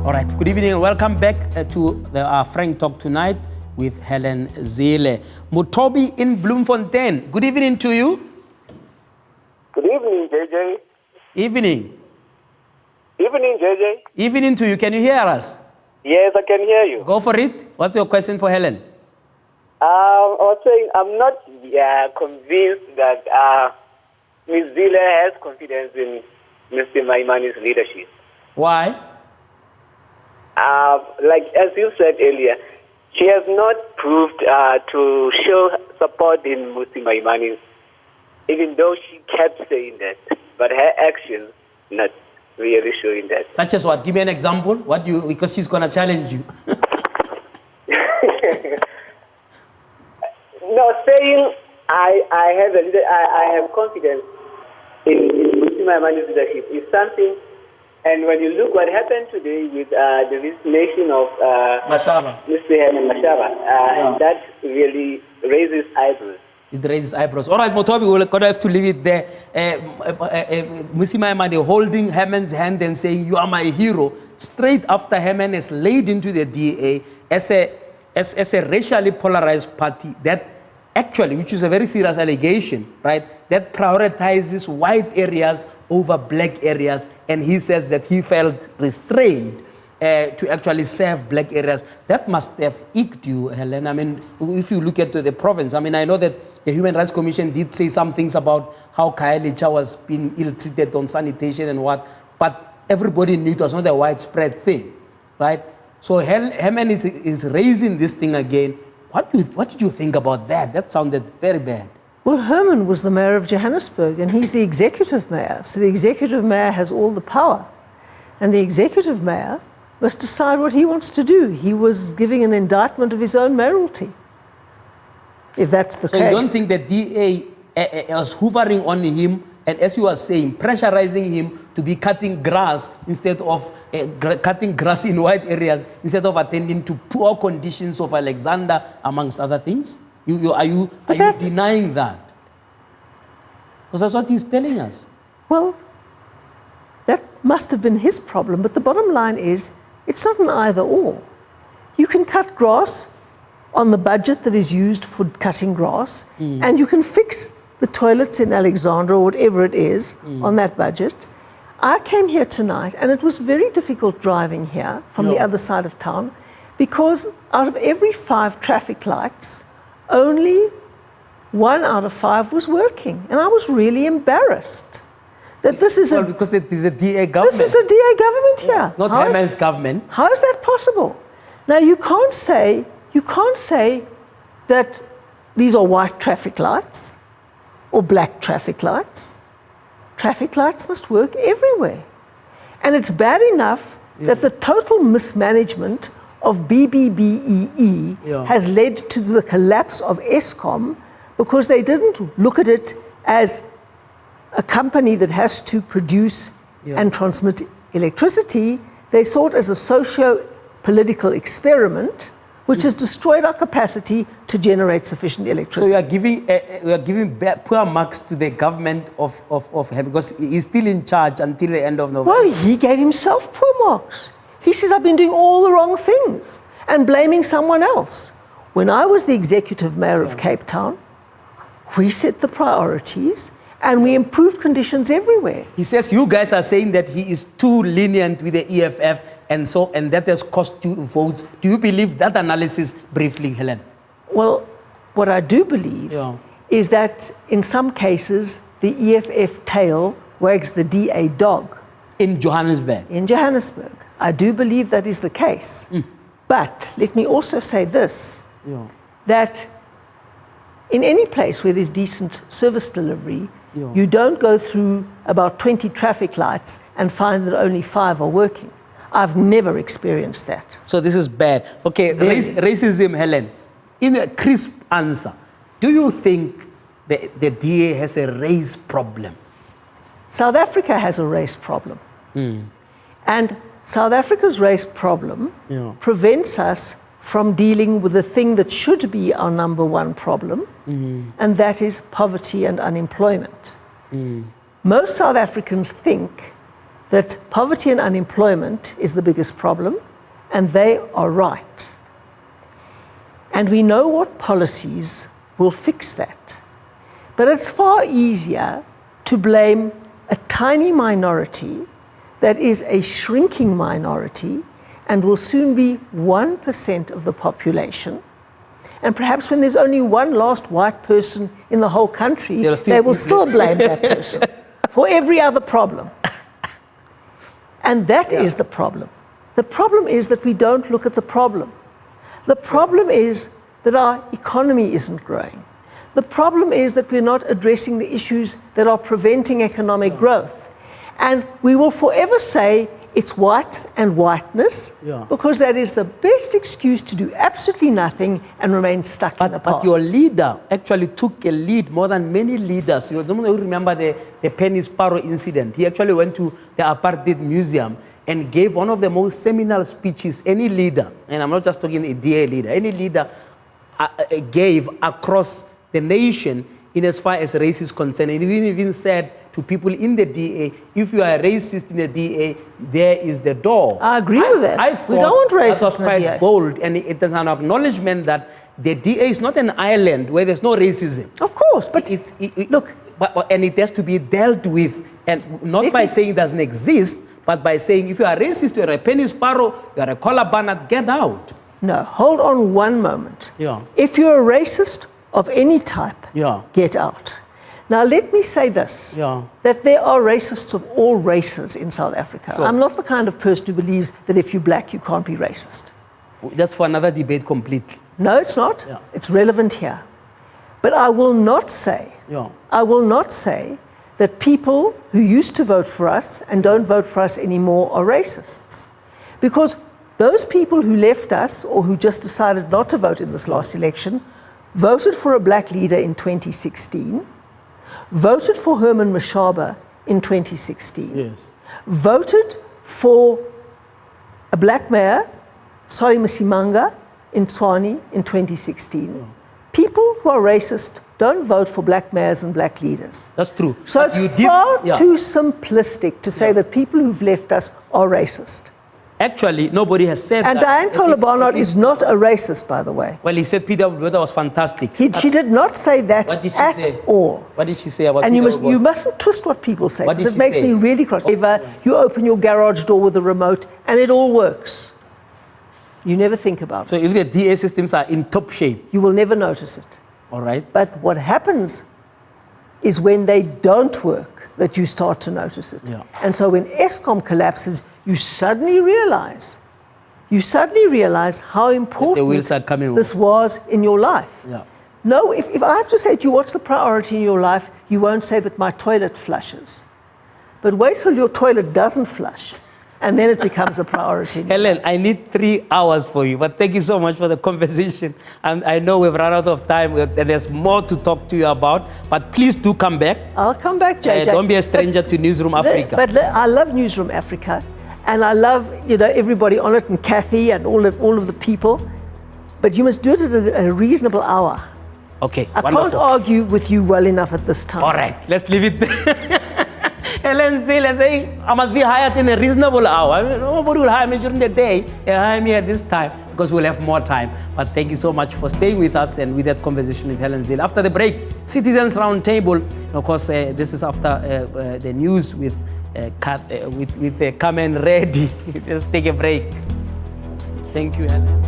All right, good evening and welcome back to our Frank Talk tonight with Helen Zille. Mutobi in Bloemfontein, good evening to you. Good evening, JJ. Evening. Evening, JJ. Evening to you, can you hear us? Yes, I can hear you. Go for it. What's your question for Helen? I was saying I'm not convinced that Ms. Zille has confidence in Mr. Maimani's leadership. Why? Like as you said earlier, she has not proved to show support in Mr. Maimani, even though she kept saying that. But her actions not really showing that. Such as what? Give me an example. What do you? Because she's gonna challenge you. No, saying I have confidence in Mr. Maimani's leadership is something. And when you look what happened today with the resignation of Mashaba. Mr. Helen Mashaba, that really raises eyebrows. It raises eyebrows. All right, Motobi, we're going to have to leave it there. Mr. Maimani holding Herman's hand and saying, "You are my hero," straight after Herman is laid into the DA as a racially polarized party that actually, which is a very serious allegation, right, that prioritizes white areas over black areas, and he says that he felt restrained to actually serve black areas. That must have icked you, Helen. I mean, if you look at the province, I mean, I know that the Human Rights Commission did say some things about how Khayelitsha was being ill-treated on sanitation and what, but everybody knew it was not a widespread thing, right? So Herman is raising this thing again. What did you think about that? That sounded very bad. Well, Herman was the mayor of Johannesburg, and he's the executive mayor. So the executive mayor has all the power. And the executive mayor must decide what he wants to do. He was giving an indictment of his own mayoralty, if that's the case. So you don't think the DA was hoovering on him, and as you were saying, pressurizing him to be cutting grass instead of cutting grass in white areas, instead of attending to poor conditions of Alexander, amongst other things? Are you denying that? Because that's what he's telling us. Well, that must have been his problem, but the bottom line is, it's not an either or. You can cut grass on the budget that is used for cutting grass, and you can fix the toilets in Alexandra or whatever it is on that budget. I came here tonight, and it was very difficult driving here from the other side of town, because out of every 5 traffic lights, only 1 out of 5 was working. And I was really embarrassed that this is because it is a DA government. This is a DA government here. Not Herman's government. How is that possible? Now you can't say that these are white traffic lights or black traffic lights. Traffic lights must work everywhere. And it's bad enough that the total mismanagement of BBBEE has led to the collapse of Eskom, because they didn't look at it as a company that has to produce and transmit electricity. They saw it as a socio-political experiment, which has destroyed our capacity to generate sufficient electricity. So we are giving poor marks to the government of him, because he's still in charge until the end of November. Well, he gave himself poor marks. He says, I've been doing all the wrong things and blaming someone else. When I was the executive mayor of Cape Town, we set the priorities and we improved conditions everywhere. He says you guys are saying that he is too lenient with the EFF, and that has cost you votes. Do you believe that analysis briefly, Helen? Well, what I do believe is that in some cases, the EFF tail wags the DA dog. In Johannesburg? In Johannesburg. I do believe that is the case. But let me also say this, that in any place where there's decent service delivery, you don't go through about 20 traffic lights and find that only 5 are working. I've never experienced that. So this is bad. Okay, racism, Helen. In a crisp answer, do you think the DA has a race problem? South Africa has a race problem. And South Africa's race problem prevents us from dealing with the thing that should be our number one problem, and that is poverty and unemployment. Most South Africans think that poverty and unemployment is the biggest problem, and they are right. And we know what policies will fix that. But it's far easier to blame a tiny minority that is a shrinking minority and will soon be 1% of the population. And perhaps when there's only one last white person in the whole country, they will still blame that person for every other problem. And that is the problem. The problem is that we don't look at the problem. The problem is that our economy isn't growing. The problem is that we're not addressing the issues that are preventing economic growth. And we will forever say it's white and whiteness because that is the best excuse to do absolutely nothing and remain stuck in the past. But your leader actually took a lead more than many leaders. You remember the Penny Sparrow incident. He actually went to the Apartheid Museum and gave one of the most seminal speeches any leader, and I'm not just talking a DA leader, any leader gave across the nation in as far as race is concerned. And he even said to people in the DA, if you are a racist in the DA, there is the door. I agree with that. We don't want racists that was quite bold, and it is an acknowledgement that the DA is not an island where there's no racism. Of course, but and it has to be dealt with, and not by saying it doesn't exist, but by saying if you are racist, you're a Penny Sparrow, you're a collar banner, get out. No, hold on one moment. Yeah. If you're a racist of any type, yeah, get out. Now, let me say this, that there are racists of all races in South Africa. Sure. I'm not the kind of person who believes that if you're black, you can't be racist. That's for another debate completely. No, it's not. Yeah. It's relevant here. But I will not say, that people who used to vote for us and don't vote for us anymore are racists. Because those people who left us or who just decided not to vote in this last election voted for a black leader in 2016, voted for Herman Mashaba in 2016, voted for a black mayor, Solly Masimanga, in Tshwane in 2016. People who are racist don't vote for black mayors and black leaders. That's true. So it's far too simplistic to say that people who've left us are racist. Actually, nobody has said and that. And Diane Kohler-Barnard is not a racist, by the way. Well, he said Peter Botha was fantastic. She did not say that at all. What did she say about and Peter you mustn't twist what people say, because it makes say? me really cross. You open your garage door with a remote, and it all works. You never think about it. So if the DA systems are in top shape, you will never notice it. All right. But what happens is when they don't work that you start to notice it. Yeah. And so when ESCOM collapses, you suddenly realize how important this was in your life. Yeah. No, if I have to say to you, what's the priority in your life, you won't say that my toilet flushes. But wait till your toilet doesn't flush, and then it becomes a priority. Helen, I need 3 hours for you, but thank you so much for the conversation. I know we've run out of time, and there's more to talk to you about, but please do come back. I'll come back, JJ. Don't be a stranger to Newsroom Africa. But I love Newsroom Africa, and I love everybody on it, and Kathy and all of the people. But you must do it at a reasonable hour. Okay, I can't argue with you well enough at this time. All right, let's leave it there. Helen Zille saying, I must be hired in a reasonable hour. Nobody will hire me during the day. They hire me at this time because we'll have more time. But thank you so much for staying with us and with that conversation with Helen Zille. After the break, Citizens Roundtable. Of course, this is after the news with Carmen Reddy. Let's take a break. Thank you, Helen.